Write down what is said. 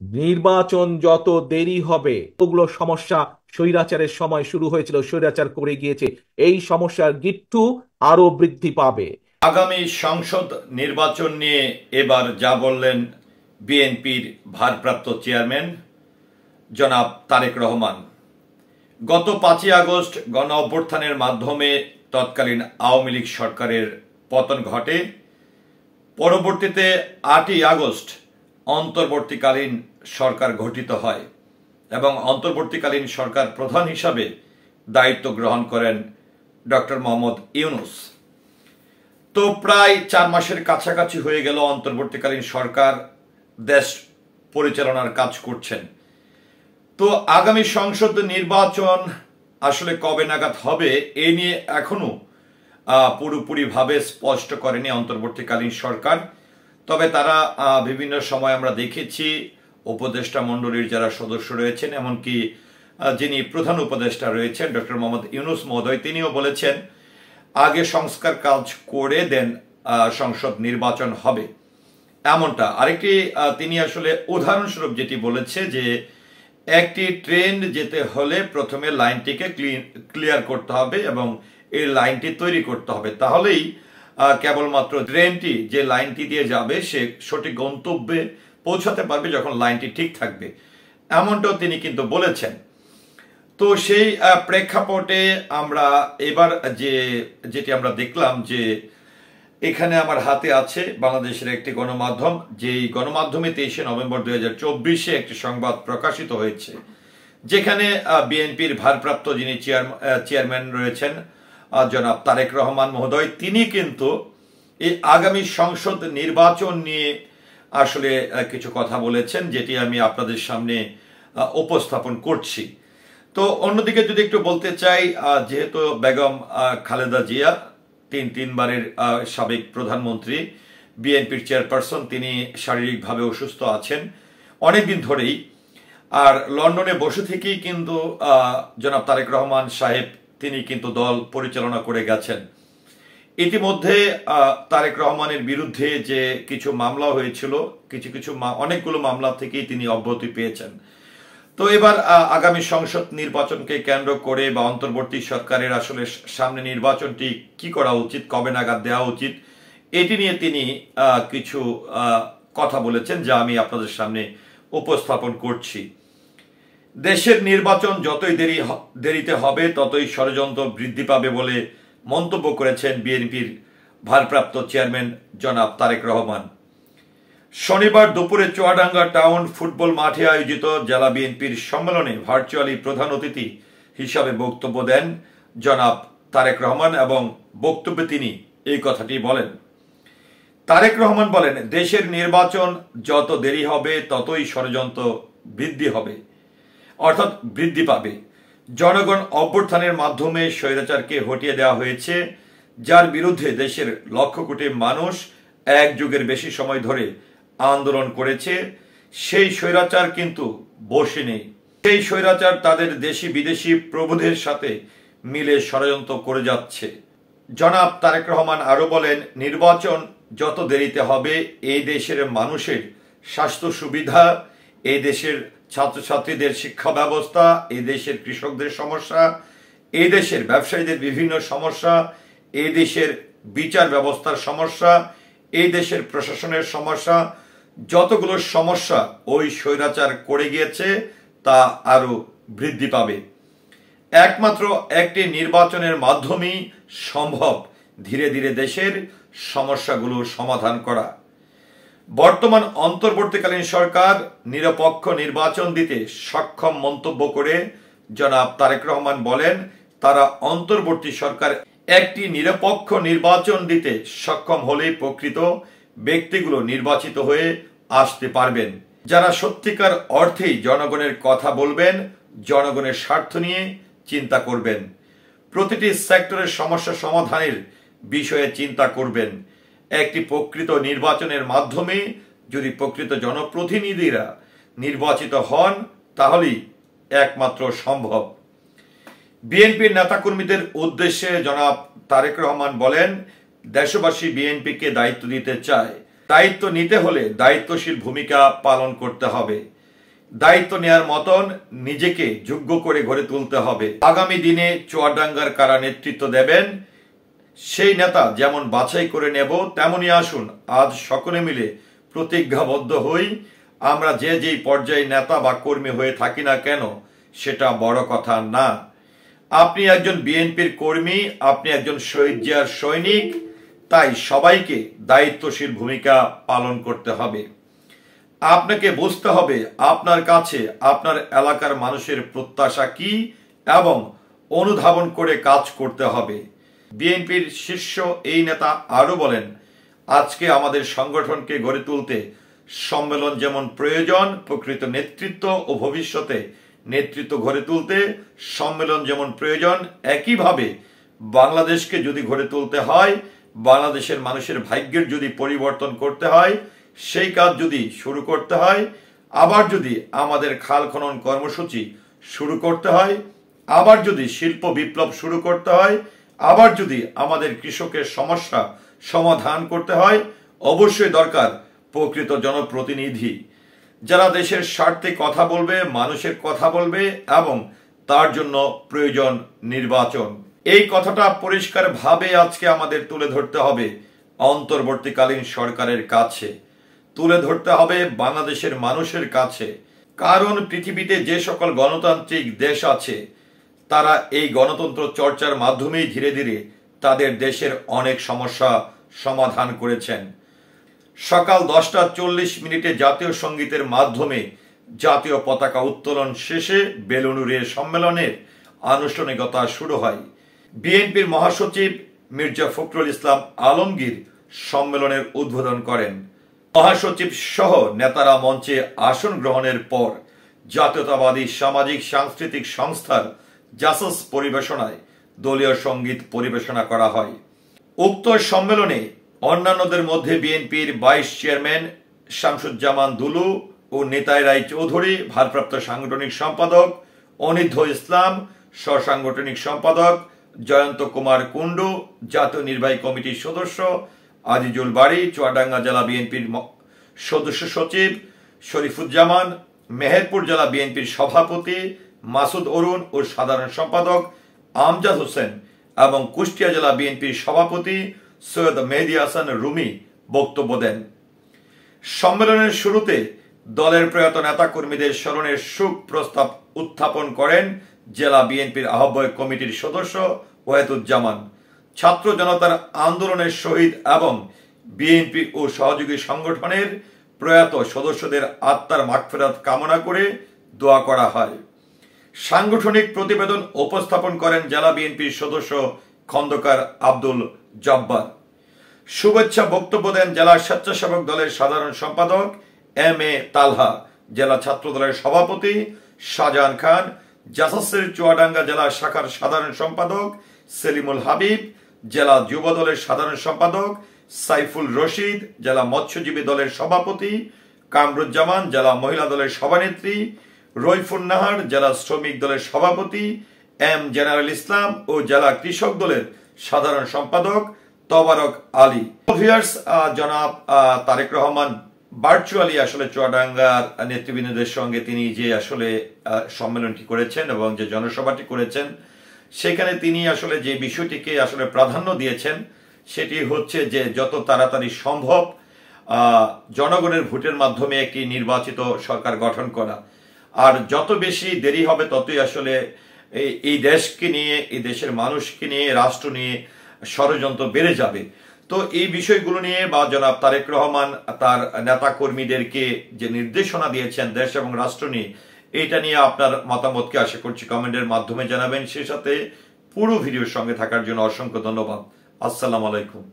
নির্বাচন যত দেরি হবে ওগুলো সমস্যা স্বৈরাচারের সময় শুরু হয়েছিল, স্বৈরাচার করে গিয়েছে, এই সমস্যার গিট্টু আরো বৃদ্ধি পাবে। আগামী সংসদ নির্বাচন নিয়ে এবার যা বললেন বিএনপির ভারপ্রাপ্ত চেয়ারম্যান জনাব তারেক রহমান। গত 5ই আগস্ট গণ অভ্যুত্থানের মাধ্যমে তৎকালীন আওয়ামী লীগ সরকারের পতন ঘটে। পরবর্তীতে 8ই আগস্ট অন্তর্বর্তীকালীন সরকার গঠিত হয় এবং অন্তর্বর্তীকালীন সরকার প্রধান হিসাবে দায়িত্ব গ্রহণ করেন ডক্টর মোহাম্মদ ইউনূস। তো প্রায় 4 মাসের কাছাকাছি হয়ে গেল অন্তর্বর্তীকালীন সরকার দেশ পরিচালনার কাজ করছেন। তো আগামী সংসদ নির্বাচন আসলে কবে নাগাদ হবে এ নিয়ে এখনো পুরোপুরিভাবে স্পষ্ট করেনি অন্তর্বর্তীকালীন সরকার। তবে তারা বিভিন্ন সময় আমরা দেখেছি উপদেষ্টা মণ্ডলীর যারা সদস্য রয়েছেন, এমনকি যিনি প্রধান উপদেষ্টা রয়েছেন ডক্টর মোহাম্মদ ইউনূস মহোদয়, তিনিও বলেছেন আগে সংস্কার কাজ করে দেন সংসদ নির্বাচন হবে এমনটা। আরেকটি তিনি আসলে উদাহরণস্বরূপ যেটি বলেছে যে একটি ট্রেন যেতে হলে প্রথমে লাইনটিকে ক্লিয়ার করতে হবে এবং এই লাইনটি তৈরি করতে হবে, তাহলেই কেবলমাত্র ট্রেনটি যে লাইনটি দিয়ে যাবে সে সঠিক গন্তব্যে পৌঁছাতে পারবে যখন লাইনটি ঠিক থাকবে, এমনটাও তিনি কিন্তু বলেছেন। তো সেই প্রেক্ষাপটে আমরা এবার যেটি আমরা দেখলাম যে এখানে আমার হাতে আছে বাংলাদেশের একটি গণমাধ্যম, যেই গণমাধ্যমে 23শে নভেম্বর 2024 একটি সংবাদ প্রকাশিত হয়েছে, যেখানে বিএনপির ভারপ্রাপ্ত যিনি চেয়ারম্যান রয়েছেন জনাব তারেক রহমান মহোদয়, তিনি কিন্তু এই আগামী সংসদ নির্বাচন নিয়ে আসলে কিছু কথা বলেছেন, যেটি আমি আপনাদের সামনে উপস্থাপন করছি। তো অন্যদিকে যদি একটু বলতে চাই, যেহেতু বেগম খালেদা জিয়া তিনবারের সাবেক প্রধানমন্ত্রী, বিএনপির চেয়ারপারসন, তিনি শারীরিকভাবে অসুস্থ আছেন অনেকদিন ধরেই। আর লন্ডনে বসে থেকেই কিন্তু জনাব তারেক রহমান সাহেব তিনি কিন্তু দল পরিচালনা করে গেছেন। ইতিমধ্যে তারেক রহমানের বিরুদ্ধে যে কিছু মামলা হয়েছিল, অনেকগুলো মামলা থেকেই তিনি অব্যাহতি পেয়েছেন। তো এবার আগামী সংসদ নির্বাচনকে কেন্দ্র করে বা অন্তর্বর্তী সরকারের আসলে সামনে নির্বাচনটি কি করা উচিত, কবে নাগাদ দেওয়া উচিত, এটি নিয়ে তিনি কিছু কথা বলেছেন, যা আমি আপনাদের সামনে উপস্থাপন করছি। দেশের নির্বাচন যতই দেরিতে হবে ততই ষড়যন্ত্র বৃদ্ধি পাবে বলে মন্তব্য করেছেন বিএনপির ভারপ্রাপ্ত চেয়ারম্যান জনাব তারেক রহমান। শনিবার দুপুরে চুয়াডাঙ্গা টাউন ফুটবল মাঠে আয়োজিত জেলা বিএনপির সম্মেলনে ভার্চুয়ালি প্রধান অতিথি হিসাবে বক্তব্য দেন জনাব তারেক রহমান এবং বক্তব্যে তিনি এই কথাটি বলেন। তারেক রহমান বলেন, দেশের নির্বাচন যত দেরি হবে ততই ষড়যন্ত্র বৃদ্ধি পাবে। জনগণ অভ্যুত্থানের মাধ্যমে স্বৈরাচারকে হটিয়ে দেওয়া হয়েছে, যার বিরুদ্ধে দেশের লক্ষ কোটি মানুষ এক যুগের বেশি সময় ধরে আন্দোলন করেছে। সেই স্বৈরাচার কিন্তু বসে নেই। সেই স্বৈরাচার তাদের দেশি বিদেশি প্রভুদের সাথে মিলে ষড়যন্ত্র করে যাচ্ছে। জনাব তারেক রহমান আরো বলেন, নির্বাচন যত দেরিতে হবে এই দেশের মানুষের স্বাস্থ্য সুবিধা, এই দেশের ছাত্রছাত্রীদের শিক্ষা ব্যবস্থা, এই দেশের কৃষকদের সমস্যা, এই দেশের ব্যবসায়ীদের বিভিন্ন সমস্যা, এই দেশের বিচার ব্যবস্থার সমস্যা, এই দেশের প্রশাসনের সমস্যা, যতগুলো সমস্যা ওই স্বৈরাচার করে গিয়েছে তা আরো বৃদ্ধি পাবে। একমাত্র একটি নির্বাচনের মাধ্যমেই সম্ভব ধীরে ধীরে দেশের সমস্যাগুলো সমাধান করা। বর্তমান অন্তর্বর্তীকালীন সরকার নিরপেক্ষ নির্বাচন দিতে সক্ষম মন্তব্য করে জনাব তারেক রহমান বলেন, তারা অন্তর্বর্তী সরকার একটি নিরপেক্ষ নির্বাচন দিতে সক্ষম হলেই প্রকৃত ব্যক্তিগুলো নির্বাচিত হয়ে আসতে পারবেন, যারা সত্যিকার অর্থেই জনগণের কথা বলবেন, জনগণের স্বার্থ নিয়ে চিন্তা করবেন, প্রতিটি সেক্টরের সমস্যা সমাধানের বিষয়ে চিন্তা করবেন। একটি প্রকৃত নির্বাচনের মাধ্যমে যদি প্রকৃত জনপ্রতিনিধিরা নির্বাচিত হন তাহলেই একমাত্র সম্ভব। বিএনপির নেতাকর্মীদের উদ্দেশ্যে জনাব তারেক রহমান বলেন, দেশবাসী বিএনপিকে দায়িত্ব দিতে চায়। দায়িত্ব নিতে হলে দায়িত্বশীল ভূমিকা পালন করতে হবে। দায়িত্ব নেয়ার মতন নিজেকে যোগ্য করে গড়ে তুলতে হবে। আগামী দিনে চুয়াডাঙ্গার কারা নেতৃত্ব দেবেন সেই নেতা যেমন বাছাই করে নেব, তেমনই আসুন আজ সকলে মিলে প্রতিজ্ঞাবদ্ধ হই। আমরা যে যেই পর্যায়ে নেতা বা কর্মী হয়ে থাকি না কেন, সেটা বড় কথা না। আপনি একজন বিএনপির কর্মী, আপনি একজন শহীদ জিয়ার সৈনিক, তাই সবাইকে দায়িত্বশীল ভূমিকা পালন করতে হবে। আপনাকে বুঝতে হবে আপনার কাছে আপনার এলাকার মানুষের প্রত্যাশা কি এবং অনুধাবন করে কাজ করতে হবে। বিএনপির শীর্ষ এই নেতা আরো বলেন, আজকে আমাদের সংগঠনকে গড়ে তুলতে সম্মেলন যেমন প্রয়োজন, প্রকৃত নেতৃত্ব ও ভবিষ্যতে নেতৃত্ব গড়ে তুলতে সম্মেলন যেমন প্রয়োজন, একইভাবে বাংলাদেশকে যদি গড়ে তুলতে হয়, বাংলাদেশের মানুষের ভাগ্যের যদি পরিবর্তন করতে হয়, সেই কাজ যদি শুরু করতে হয়, আবার যদি আমাদের খাল খনন কর্মসূচি শুরু করতে হয়, আবার যদি শিল্প বিপ্লব শুরু করতে হয়, আবার যদি আমাদের কৃষকের সমস্যা সমাধান করতে হয়, অবশ্যই দরকার প্রকৃত জনপ্রতিনিধি যারা দেশের স্বার্থে কথা বলবে, মানুষের কথা বলবে, এবং তার জন্য প্রয়োজন নির্বাচন। এই কথাটা পরিষ্কারভাবে আজকে আমাদের তুলে ধরতে হবে অন্তর্বর্তীকালীন সরকারের কাছে, তুলে ধরতে হবে বাংলাদেশের মানুষের কাছে। কারণ পৃথিবীতে যে সকল গণতান্ত্রিক দেশ আছে তারা এই গণতন্ত্র চর্চার মাধ্যমেই ধীরে ধীরে তাদের দেশের অনেক সমস্যা সমাধান করেছেন। সকাল 10:40 জাতীয় সঙ্গীতের মাধ্যমে জাতীয় পতাকা উত্তোলন শেষে বেলুনুরের সম্মেলনের আনুষ্ঠানিকতা শুরু হয়। বিএনপির মহাসচিব মির্জা ফখরুল ইসলাম আলমগীর সম্মেলনের উদ্বোধন করেন। মহাসচিব সহ নেতারা মঞ্চে আসন গ্রহণের পর জাতীয়তাবাদী সামাজিক সাংস্কৃতিক সংস্থার জাসাস পরিবেশনায় দলীয় সঙ্গীত পরিবেশনা করা হয়। উক্ত সম্মেলনে অন্যান্যদের মধ্যে বিএনপির ভাইস চেয়ারম্যান শামসুজ্জামান দুলু ও নিতাই রায় চৌধুরী, ভারপ্রাপ্ত সাংগঠনিক সম্পাদক অনিধ্য ইসলাম, সহসাংগঠনিক সম্পাদক জয়ন্ত কুমার কুণ্ডু, জাতীয় নির্বাহী কমিটির সদস্য আজিজুল বাড়ি, চুয়াডাঙ্গা জেলা বিএনপির সদস্য সচিব শরীফুজ্জামান, মেহেরপুর জেলা বিএনপির সভাপতি মাসুদ অরুণ ও সাধারণ সম্পাদক আমজাদ হোসেন এবং কুষ্টিয়া জেলা বিএনপির সভাপতি সৈয়দ মেহেদী হাসান রুমি বক্তব্য দেন। সম্মেলনের শুরুতে দলের প্রয়াত নেতা কর্মীদের স্মরণের শোক প্রস্তাব উত্থাপন করেন জেলা বিএনপির আহ্বায়ক কমিটির সদস্য ওয়াহিদুজ্জামান। ছাত্র জনতার আন্দোলনের শহীদ এবং বিএনপি ও সহযোগী সংগঠনের প্রয়াত সদস্যদের আত্মার মাগফিরাত কামনা করে দোয়া করা হয়। সাংগঠনিক প্রতিবেদন উপস্থাপন করেন জেলা বিএনপির সদস্য খন্দকার আব্দুল জব্বার। শুভেচ্ছা বক্তব্য দেন জেলা স্বেচ্ছাসেবক দলের সাধারণ সম্পাদক এম এ তালহা, জেলা ছাত্র দলের সভাপতি শাহজাহান খান, জাসাসের চুয়াডাঙ্গা জেলা শাখার সাধারণ সম্পাদক সেলিমুল হাবিব, জেলা যুব দলের সাধারণ সম্পাদক সাইফুল রশিদ, জেলা মৎস্যজীবী দলের সভাপতি কামরুজ্জামান, জেলা মহিলা দলের সভানেত্রী রইফুন নাহার, জেলা শ্রমিক দলের সভাপতি এম জেনারেল ইসলাম ও জেলা কৃষক দলের সাধারণ সম্পাদক তবারক আলী। জনাব তারেক রহমান ভার্চুয়ালি আসলে চুয়াডাঙ্গার নেতৃবৃন্দদের সঙ্গে তিনি যে আসলে সম্মেলনটি করেছেন এবং যে জনসভাটি করেছেন, সেখানে তিনি আসলে যে বিষয়টিকে আসলে প্রাধান্য দিয়েছেন সেটি হচ্ছে যে যত তাড়াতাড়ি সম্ভব জনগণের ভোটের মাধ্যমে একটি নির্বাচিত সরকার গঠন করা, আর যত বেশি দেরি হবে ততই আসলে এই দেশকে নিয়ে, এই দেশের মানুষকে নিয়ে, রাষ্ট্র নিয়ে ষড়যন্ত্র বেড়ে যাবে। তো এই বিষয়গুলো নিয়ে বা জনাব তারেক রহমান তার নেতা কর্মীদেরকে যে নির্দেশনা দিয়েছেন দেশ এবং রাষ্ট্র নিয়ে, এটা নিয়ে আপনার মতামতকে আশা করছি কমেন্টের মাধ্যমে জানাবেন। সে সাথে পুরো ভিডিওর সঙ্গে থাকার জন্য অসংখ্য ধন্যবাদ। আসসালামু আলাইকুম।